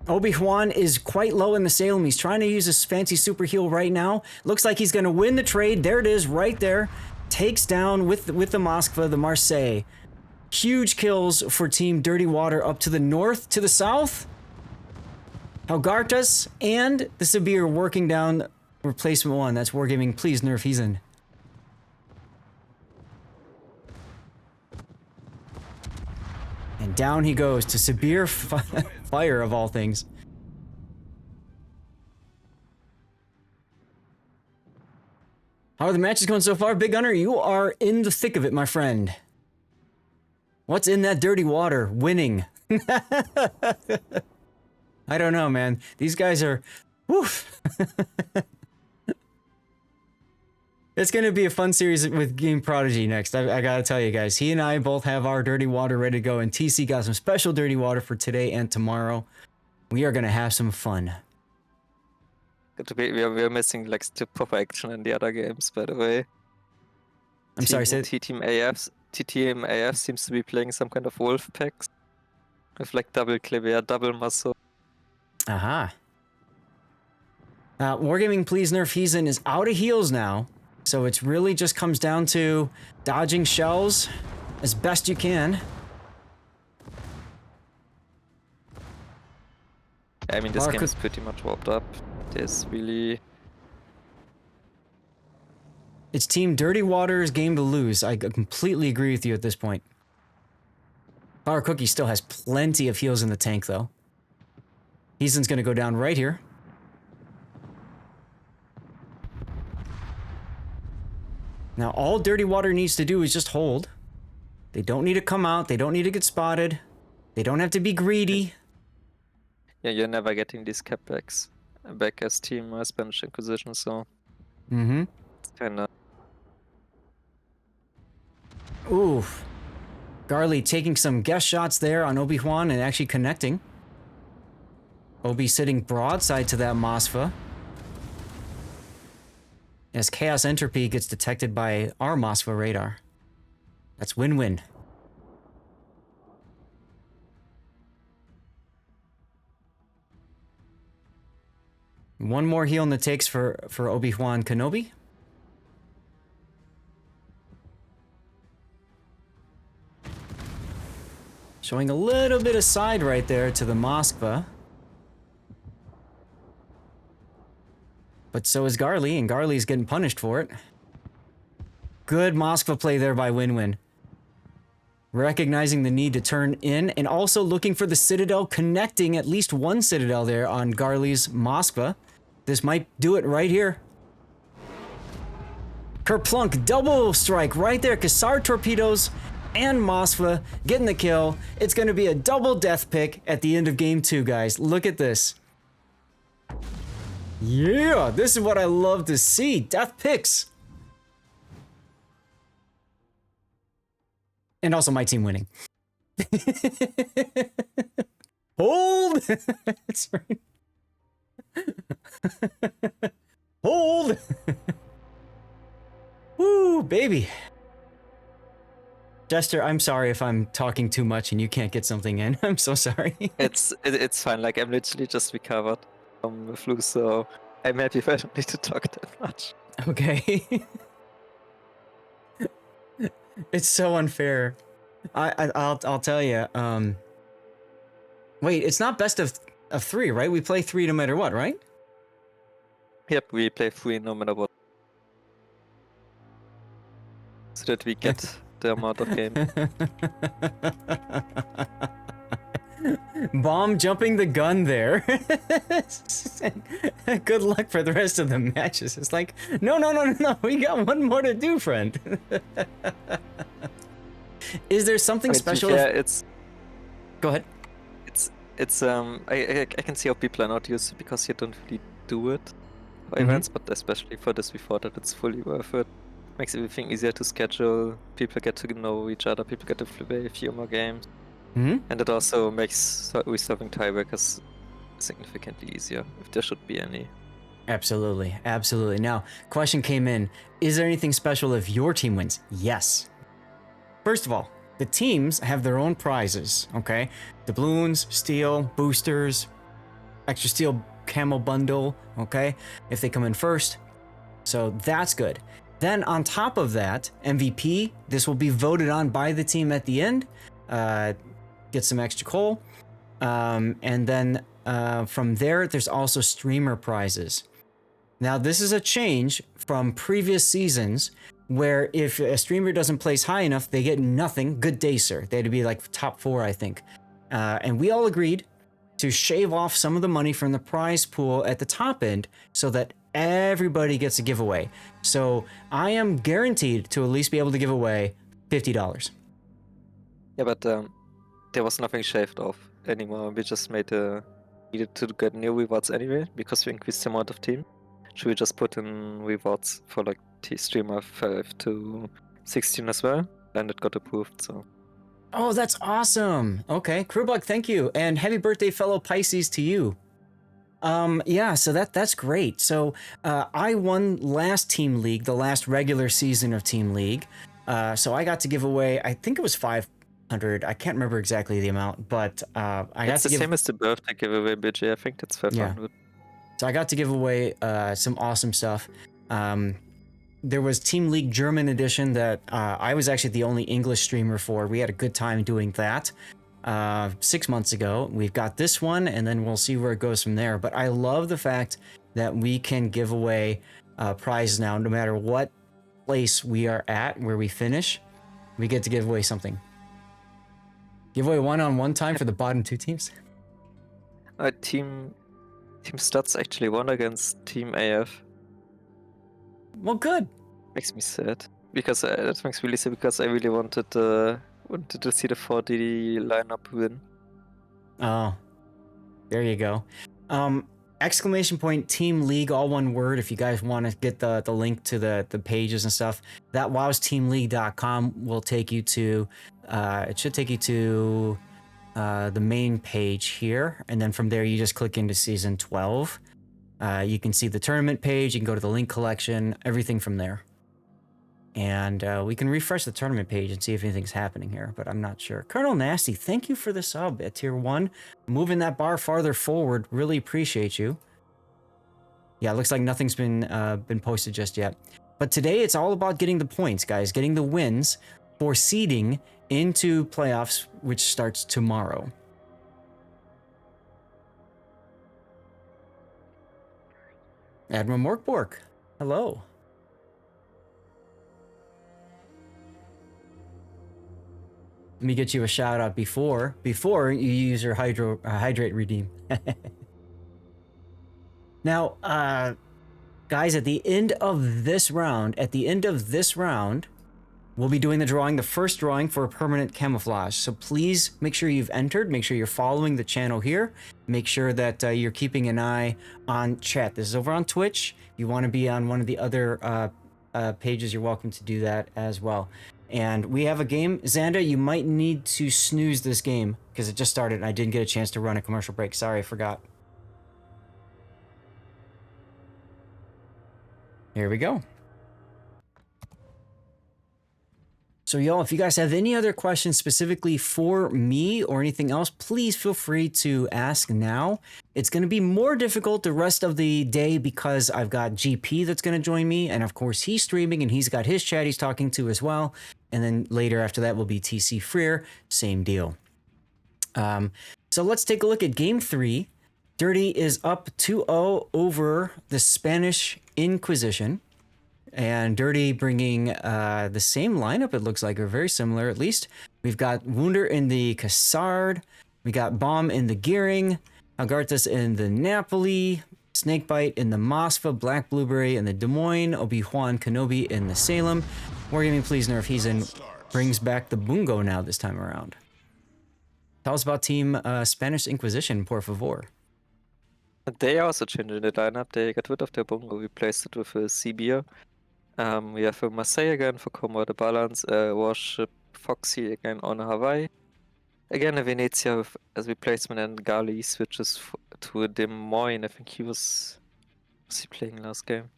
Obi-Juan is quite low in the Salem. He's trying to use his fancy super heal right now. Looks like he's going to win the trade. There it is, right there. Takes down with the Moskva, the Marseille. Huge kills for Team Dirty Water up to the north, to the south. Helgartas and the Sibir working down replacement one. That's Wargaming Please Nerf Heathen. And down he goes to Sibir Fire of all things. How are the matches going so far? Big Gunner, you are in the thick of it, my friend. What's in that dirty water? Winning. I don't know, man. These guys are... Woof. It's going to be a fun series with Game Prodigy next. I got to tell you guys. He and I both have our dirty water ready to go. And TC got some special dirty water for today and tomorrow. We are going to have some fun. We are missing like the proper action in the other games, by the way. I'm sorry, say TTM AF seems to be playing some kind of wolf packs with like double cleaver, double muscle. Aha. Wargaming Please Nerf Heathen is out of heals now, so it's really just comes down to dodging shells as best you can. I mean, this game is pretty much warped up. There's really... It's Team Dirty Water's game to lose. I completely agree with you at this point. Power Cookie still has plenty of heals in the tank, though. Heathen's gonna go down right here. Now, all Dirty Water needs to do is just hold. They don't need to come out. They don't need to get spotted. They don't have to be greedy. Yeah, you're never getting these Capellix back as Team Spanish Inquisition, so... Mm-hmm. It's kinda... Oof. Garly taking some guess shots there on Obi-Wan and actually connecting. Obi sitting broadside to that Mosfa. As Chaos Entropy gets detected by our Mosfa radar. That's win-win. One more heal in the takes for Obi-Wan Kenobi. Showing a little bit of side right there to the Moskva. But so is Garly, and Garly's getting punished for it. Good Moskva play there by Win-Win. Recognizing the need to turn in, and also looking for the Citadel, connecting at least one Citadel there on Garly's Moskva. This might do it right here. Kerplunk, double strike right there. Cassar torpedoes and Moskva getting the kill. It's going to be a double death pick at the end of game 2, guys. Look at this. Yeah, this is what I love to see. Death picks. And also my team winning. Hold! That's right. Hold! Woo, baby. Jester, I'm sorry if I'm talking too much and you can't get something in. I'm so sorry. It's fine, like I'm literally just recovered from the flu, so I'm happy if I don't need to talk that much. Okay. It's so unfair. I'll tell you. Wait, it's not best of 3, right? We play 3 no matter what, right? Yep, we play 3 no matter what. So that we get the amount of game. Bomb jumping the gun there. Good luck for the rest of the matches. It's like, no, we got one more to do, friend. Is there something special? Yeah, it's... Go ahead. I can see how people are not used to it because you don't really do it for events, but especially for this, we thought that it's fully worth it. Makes everything easier to schedule, people get to know each other, people get to play a few more games. And it also makes resolving tiebreakers significantly easier, if there should be any. Absolutely, absolutely. Now, question came in, is there anything special if your team wins? Yes. First of all, the teams have their own prizes, okay? Doubloons, steel, boosters, extra steel camo bundle, okay? If they come in first. So that's good. Then on top of that, MVP, this will be voted on by the team at the end. Get some extra coal. And then from there, there's also streamer prizes. Now, this is a change from previous seasons where if a streamer doesn't place high enough, they get nothing. Good day, sir. They had to be like top 4, I think. And we all agreed to shave off some of the money from the prize pool at the top end so that everybody gets a giveaway. So I am guaranteed to at least be able to give away $50. Yeah, but there was nothing shaved off anymore. We just needed to get new rewards anyway because we increased the amount of team. Should we just put in rewards for like streamer 5 to 16 as well? And it got approved, so. Oh, that's awesome. Okay, Crewbug, thank you. And happy birthday, fellow Pisces, to you. Yeah, so that's great. So I won last Team League, the last regular season of Team League. So I got to give away, I think it was 500. I can't remember exactly the amount, but I got to give... It's the same as the birthday giveaway, BJ. I think that's 500. Yeah. So I got to give away some awesome stuff. There was Team League German edition that I was actually the only English streamer for. We had a good time doing that 6 months ago. We've got this one, and then we'll see where it goes from there. But I love the fact that we can give away prizes now, no matter what place we are at, where we finish, we get to give away something. Give away one-on-one time for the bottom 2 teams. Team Stats actually won against Team AF. Well, good. Makes me sad because that makes me really sad because I really wanted to see the 4D lineup win. Oh, there you go. Exclamation point Team League, all one word. If you guys want to get the link to the pages and stuff, that wowsteamleague.com will take you to. It should take you to the main page here, and then from there you just click into season 12. You can see the tournament page. You can go to the link collection, everything from there. And we can refresh the tournament page and see if anything's happening here, but I'm not sure. Colonel Nasty, thank you for the sub at tier 1. Moving that bar farther forward. Really appreciate you. Yeah, it looks like nothing's been posted just yet. But today it's all about getting the points, guys. Getting the wins for seeding into playoffs, which starts tomorrow. Admiral Morkborg, hello. Let me get you a shout out before you use your hydrate redeem. Now, guys, at the end of this round, we'll be doing the first drawing for a permanent camouflage. So please make sure you've entered, make sure you're following the channel here, make sure that you're keeping an eye on chat. This is over on Twitch. If you want to be on one of the other pages, you're welcome to do that as well. And we have a game. Xanda, you might need to snooze this game because it just started and I didn't get a chance to run a commercial break. Sorry, I forgot. Here we go. So y'all, if you guys have any other questions specifically for me or anything else, please feel free to ask now. It's going to be more difficult the rest of the day because I've got GP that's going to join me. And of course, he's streaming and he's got his chat he's talking to as well. And then later after that will be TC Freer. Same deal. So let's take a look at game 3. Dirty is up 2-0 over the Spanish Inquisition. And Dirty bringing the same lineup, it looks like, or very similar at least. We've got Wunder in the Cassard. We got Bomb in the Gearing. Algartas in the Napoli. Snakebite in the Moskva. Black Blueberry in the Des Moines. Obi-Wan Kenobi in the Salem. Wargaming Pleasner, if he's in, brings back the Bungo now this time around. Tell us about Team Spanish Inquisition, por favor. They also changed the lineup. They got rid of their Bungo, replaced it with a Sea-Beer. We have a Marseille again for Combat the Balance, a Warship Foxy again on Hawaii. Again a Venezia with, as replacement, and Gali switches to a Des Moines. I think he was he playing last game?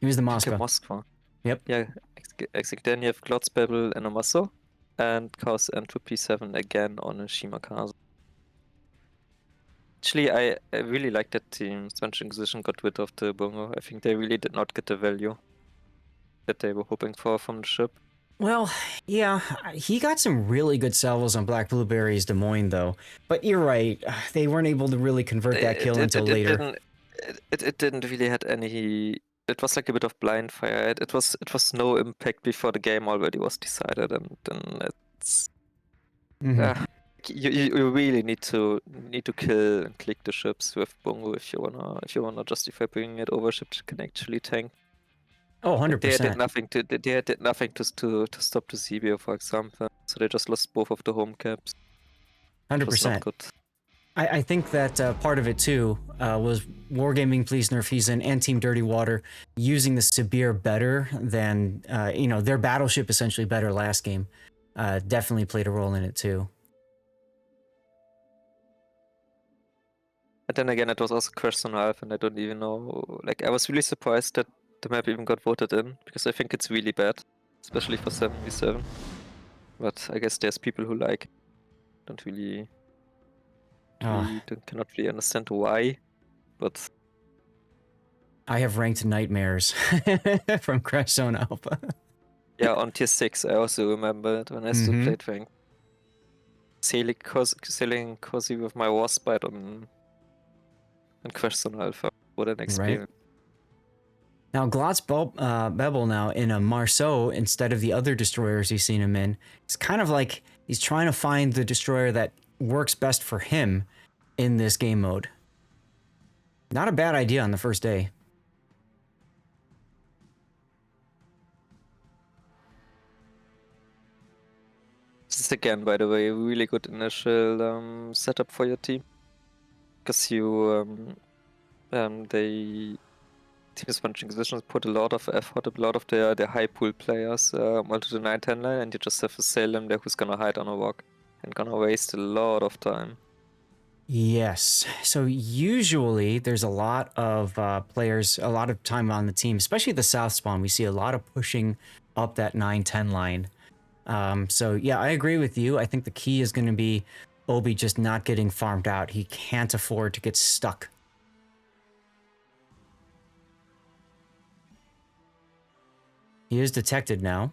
He was the Moskva. Moskva. Yep. Yeah, then you have Glotzbebel and a Masso, and Chaos Entropy 7 again on a Shimakaze. Actually, I really like that team. Spanish Inquisition got rid of the Bungo. I think they really did not get the value that they were hoping for from the ship. Well, yeah, he got some really good salvos on Black Blueberry's Des Moines, though. But you're right, they weren't able to really convert that kill until later. It didn't really had any. It was like a bit of blind fire. It was no impact before the game already was decided, and then it's. You really need to kill and click the ships with Bungo if you wanna justify bringing it over. Ships can actually tank. Oh, 100%. They did nothing to stop the Sea-Beer, for example. So they just lost both of the home caps. 100%. I think that part of it too was Wargaming Please Nerf Heathen and Team Dirty Water using the Sibir better than their battleship essentially better last game. Definitely played a role in it too. But then again, it was also question half, and I don't even know. Like, I was really surprised that the map even got voted in, because I think it's really bad, especially for 7v7. But I guess there's people who like cannot really understand why. But I have ranked nightmares from Crash Zone Alpha. Yeah, on tier 6, I also remember it when I still played rank. Sailing Cozy with my Warspite on Crash Zone Alpha. What an experience. Right. Now, Glotz Bebel now in a Marceau instead of the other destroyers you've seen him in. It's kind of like he's trying to find the destroyer that works best for him in this game mode. Not a bad idea on the first day. This is again, by the way, a really good initial setup for your team. Because you, Team Spanish Inquisition put a lot of effort, a lot of their high pool players onto the 9-10 line, and you just have a Salem there who's gonna hide on a rock and gonna waste a lot of time. Yes. So usually there's a lot of players, a lot of time on the team, especially the south spawn. We see a lot of pushing up that 9-10 line. So yeah, I agree with you. I think the key is going to be Obi just not getting farmed out. He can't afford to get stuck. He is detected now.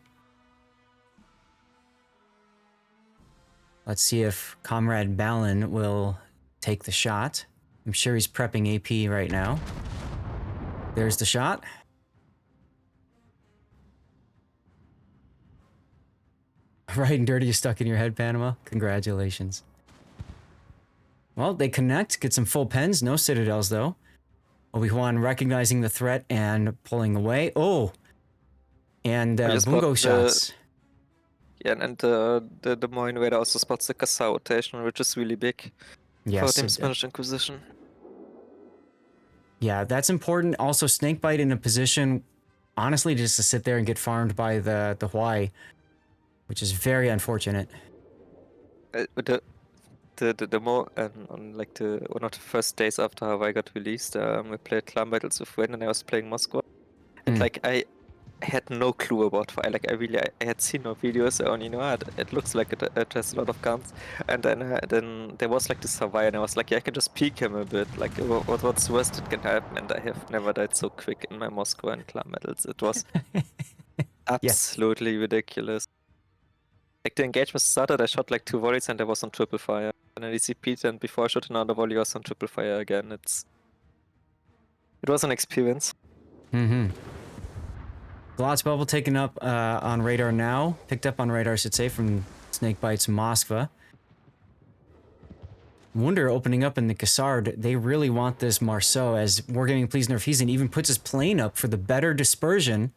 Let's see if Comrade Balin will take the shot. I'm sure he's prepping AP right now. There's the shot. Right and dirty is stuck in your head, Panama. Congratulations. Well, they connect, get some full pens, no citadels though. Obi-Wan recognizing the threat and pulling away. Oh! And bungo shots. Yeah, and the Moy Invader also spots the Corsair rotation, which is really big for Team Spanish Inquisition. Yeah, that's important. Also, Snakebite in a position, honestly, just to sit there and get farmed by the Hawaii, which is very unfortunate. The more on like one of the first days after Hawaii got released, we played clan battles with Wayne and I was playing Moscow, and like I had no clue about fire. Like I had seen no videos. I only know it looks like it has a lot of guns. And then there was like this Hawaii, and I was like, yeah, I can just peek him a bit. Like what's the worst that can happen? And I have never died so quick in my Moscow and clan battles. It was absolutely ridiculous. Like the engagement started, I shot like 2 volleys and I was on triple fire. And then he CP'd, and before I shot another volley, I was on triple fire again. It was an experience. Glotz Bubble taken up on radar now. Picked up on radar, I should say, from Snakebite's Moskva. Wonder opening up in the Cassard. They really want this Marceau as Wargaming Please Nerf Heathen even puts his plane up for the better dispersion.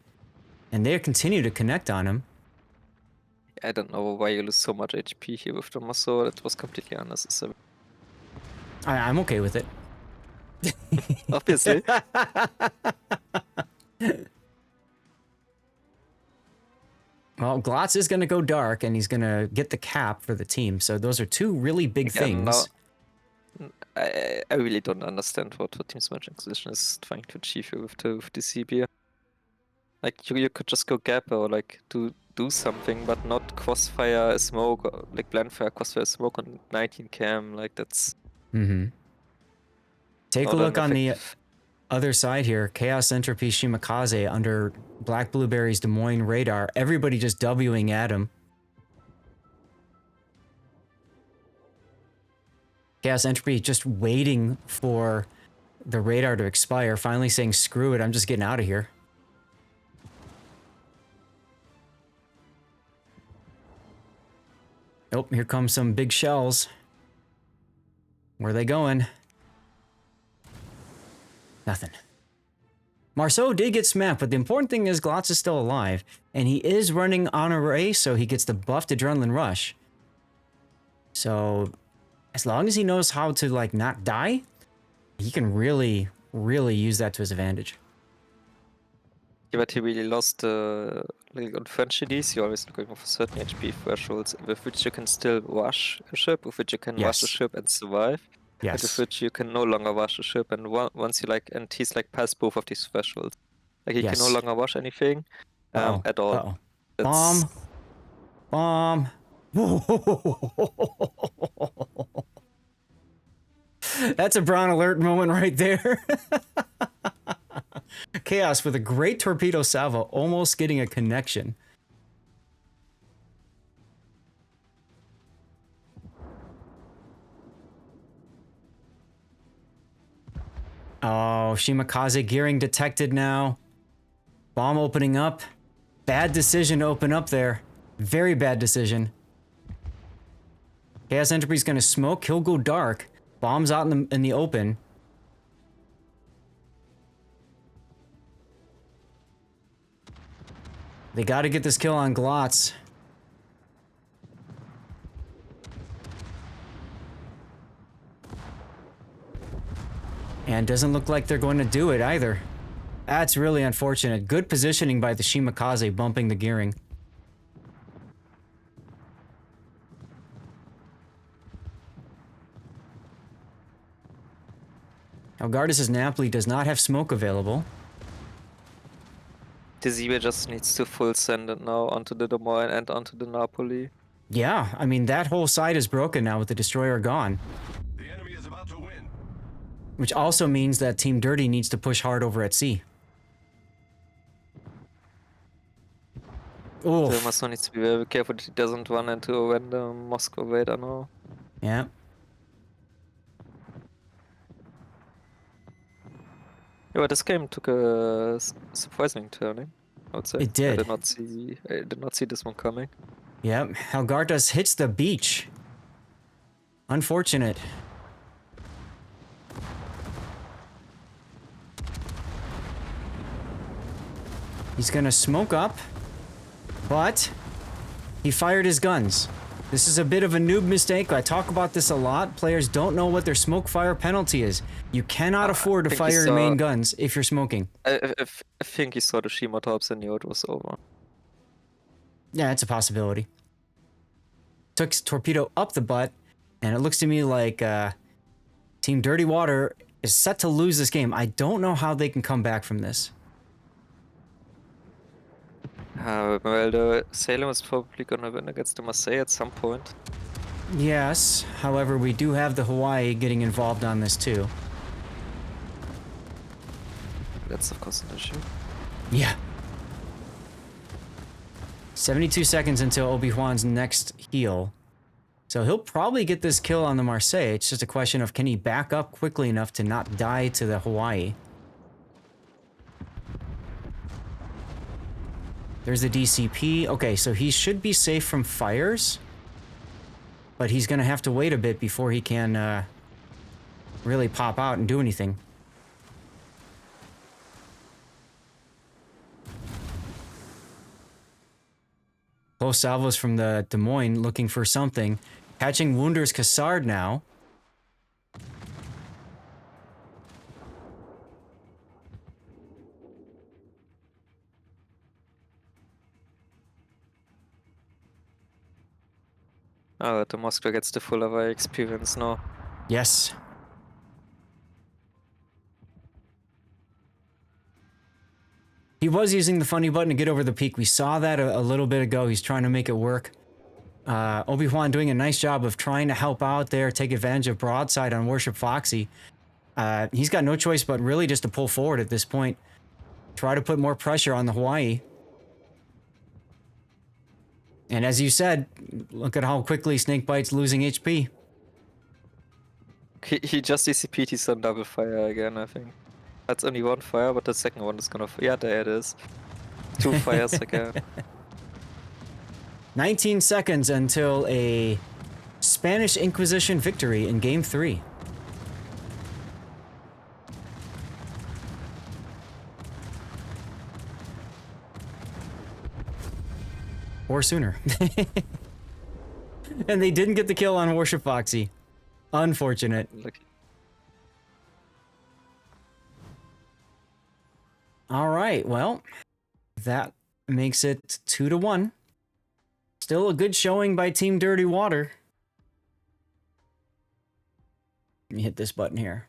And they continue to connect on him. I don't know why you lose so much HP here with the Marceau. That was completely unnecessary. I'm okay with it. Obviously. Well, Glotz is going to go dark, and he's going to get the cap for the team. So those are two really big things. I really don't understand what Team Spanish Inquisition is trying to achieve here with the CB. Like, you could just go gap or like do something, but not crossfire smoke, or like blend fire crossfire smoke on 19 cam. Like, that's... Take a look on the other side here. Chaos Entropy Shimakaze under Black Blueberry's Des Moines radar. Everybody just Wing at him. Chaos Entropy just waiting for the radar to expire. Finally saying, screw it, I'm just getting out of here. Oh, here come some big shells. Where are they going? Nothing. Marceau did get smacked, but the important thing is Glotz is still alive, and he is running on array, so he gets the buffed Adrenaline Rush. So, as long as he knows how to, like, not die, he can really, really use that to his advantage. Yeah, but he really lost, like on French GDs, you're always looking for certain HP thresholds with which you can still rush a ship, with which you can rush a ship and survive. But with which you can no longer rush a ship, and once you like, and he's like past both of these thresholds. Like he can no longer rush anything at all. Bomb. That's a Brown Alert moment right there. Chaos with a great torpedo salvo, almost getting a connection. Oh, Shimakaze gearing detected now. Bomb opening up. Bad decision to open up there. Very bad decision. Chaos Entropy's gonna smoke. He'll go dark. Bombs out in the open. They gotta get this kill on Glotz. And doesn't look like they're going to do it either. That's really unfortunate. Good positioning by the Shimakaze, bumping the gearing. Elgato' Napoli does not have smoke available. The Zebra just needs to full send it now onto the Des Moines and onto the Napoli. Yeah, I mean, that whole side is broken now with the destroyer gone. The enemy is about to win. Which also means that Team Dirty needs to push hard over at sea. Oh, So Moscow needs to be very careful that he doesn't run into a random Moscow Raider now. yeah. Yeah, but this game took a surprising turning, I would say. It did. I did not see this one coming. Yep, Helgartas hits the beach. Unfortunate. He's gonna smoke up, but he fired his guns. This is a bit of a noob mistake. I talk about this a lot. Players don't know what their smoke fire penalty is. You cannot afford to think fire he your main saw- guns if you're smoking. I think he saw the Shima tops and knew it was over. Yeah, it's a possibility. Took torpedo up the butt, and it looks to me like Team Dirty Water is set to lose this game. I don't know how they can come back from this. Well, the Salem is probably gonna win against the Marseille at some point. Yes, however, we do have the Hawaii getting involved on this too. That's of course an issue. Yeah. 72 seconds until Obi-Wan's next heal. So he'll probably get this kill on the Marseille. It's just a question of can he back up quickly enough to not die to the Hawaii. There's the DCP. Okay, so he should be safe from fires. But he's going to have to wait a bit before he can really pop out and do anything. Close salvos from the Des Moines looking for something. Catching Wounder's Cassard now. Oh, the Moscow gets the full Hawaii experience now. Yes. He was using the funny button to get over the peak. We saw that a little bit ago. He's trying to make it work. Obi-Wan doing a nice job of trying to help out there, take advantage of broadside on Warship Foxy. He's got no choice but really just to pull forward at this point. Try to put more pressure on the Hawaii. And as you said, look at how quickly Snakebite's losing HP. He just DCP'd, he's on double fire again, I think. That's only one fire, but the second one is gonna... Yeah, there it is. 2 fires again. 19 seconds until a Spanish Inquisition victory in Game 3. Or sooner. And they didn't get the kill on Warship Foxy. Unfortunate. Look. All right, well, that makes it 2-1. Still a good showing by Team Dirty Water. Let me hit this button here.